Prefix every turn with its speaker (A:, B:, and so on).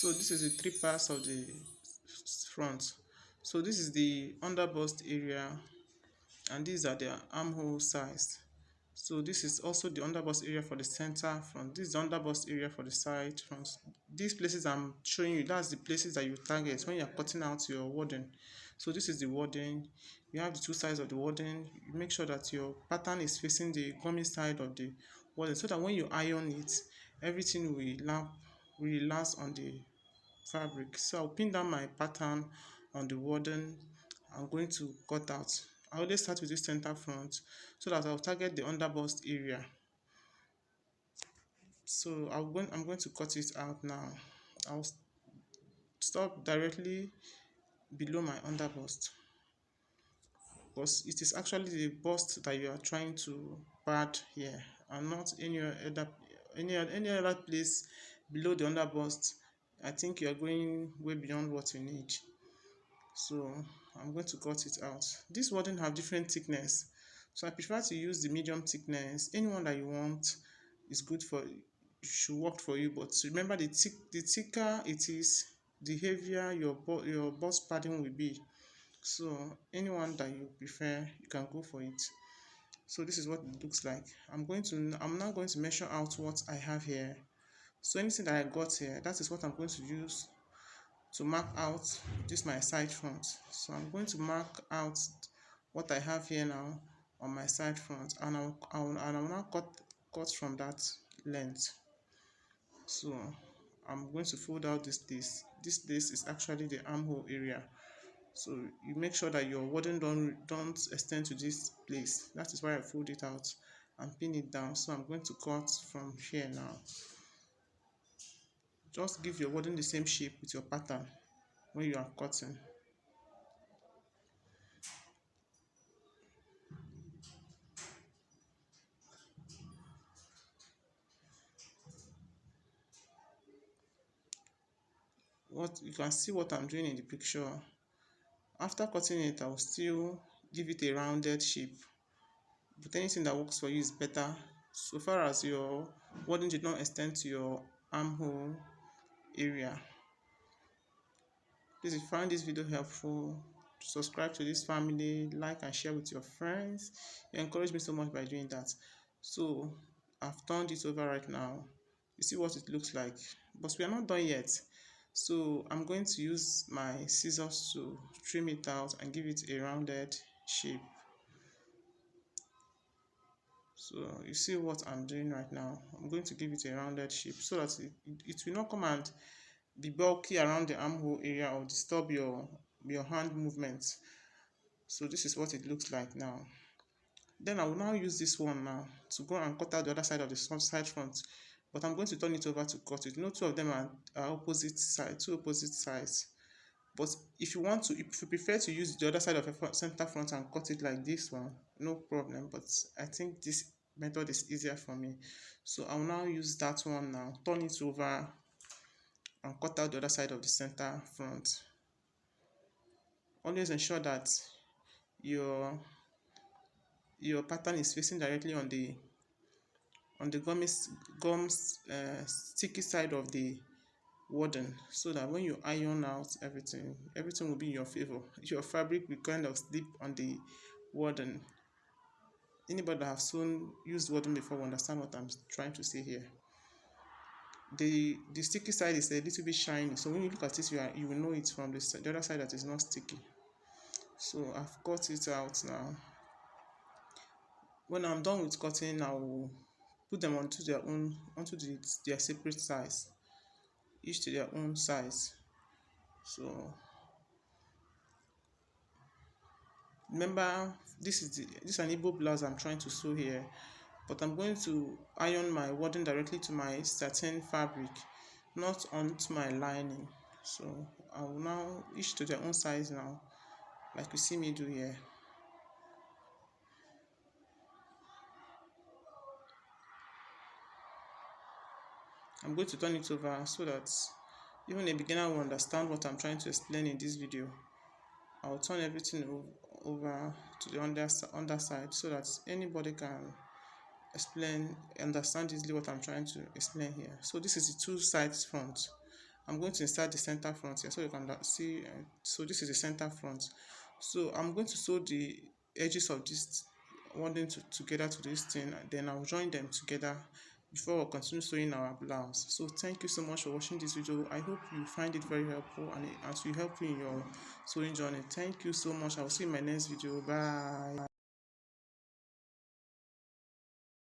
A: So this is the three parts of the front. So this is the under bust area, and these are the armhole size. So this is also the under bust area for the center front. This is the under bust area for the side front. These places I'm showing you, that's the places that you target when you're cutting out your warden. So this is the warden. You have the two sides of the warden. You make sure that your pattern is facing the gummy side of the warden, so that when you iron it, everything will last on the fabric. So I'll pin down my pattern on the warden. I'm going to cut out. I always start with this center front so that I'll target the under bust area. So I'm going to cut it out now. I'll stop directly below my under bust, because it is actually the bust that you are trying to pad here, and not any other place below the under bust. I think you are going way beyond what you need. So I'm going to cut it out. This warden have different thickness, so I prefer to use the medium thickness. Anyone that you want is good for, should work for you, but remember, the thicker it is, the heavier your bust padding will be. So anyone that you prefer, you can go for it. So this is what it looks like. I'm now going to measure out what I have here. So anything that I got here, that is what I'm going to use to mark out this my side front. So I'm going to mark out what I have here now on my side front, and I'll now cut from that length. So I'm going to fold out this place. This place is actually the armhole area. So you make sure that your warden don't extend to this place. That is why I fold it out and pin it down. So I'm going to cut from here now. Just give your warden the same shape with your pattern when you are cutting. What you can see what I'm doing in the picture. After cutting it, I will still give it a rounded shape, but anything that works for you is better. So far as your warden did not extend to your armhole area. Please, if you find this video helpful, subscribe to this family, like and share with your friends. You encourage me so much by doing that. So I've turned it over right now. You see what it looks like, but we are not done yet. So I'm going to use my scissors to trim it out and give it a rounded shape. So you see what I'm doing right now. I'm going to give it a rounded shape so that it will not come and be bulky around the armhole area or disturb your hand movements. So this is what it looks like now. Then I will now use this one now to go and cut out the other side of the side front, but I'm going to turn it over to cut it. You know, two of them are opposite side, two opposite sides. But if you prefer to use the other side of the center front and cut it like this one, no problem. But I think this method is easier for me. So I will now use that one now, turn it over and cut out the other side of the center front. Always ensure that your pattern is facing directly on the gums sticky side of the warden, so that when you iron out everything will be in your favor. Your fabric will kind of slip on the warden. Anybody that have used warden before will understand what I'm trying to say here. The sticky side is a little bit shiny, so when you look at it, you will know it from the other side that is not sticky. So I've cut it out now. When I'm done with cutting, I will put them onto their separate size, each to their own size. So remember, this is an Igbo blouse I'm trying to sew here, but I'm going to iron my warden directly to my satin fabric, not onto my lining. So I will now each to their own size now, like you see me do here. I'm going to turn it over so that even a beginner will understand what I'm trying to explain in this video. I'll turn everything over to the underside so that anybody can understand easily what I'm trying to explain here. So this is the two sides front. I'm going to insert the center front here, so you can see. So this is the center front. So I'm going to sew the edges of this wanding together to this thing, and then I'll join them together before we continue sewing our blouse. So thank you so much for watching this video. I hope you find it very helpful and it will help you in your sewing journey. Thank you so much. I will see you in my next video. Bye.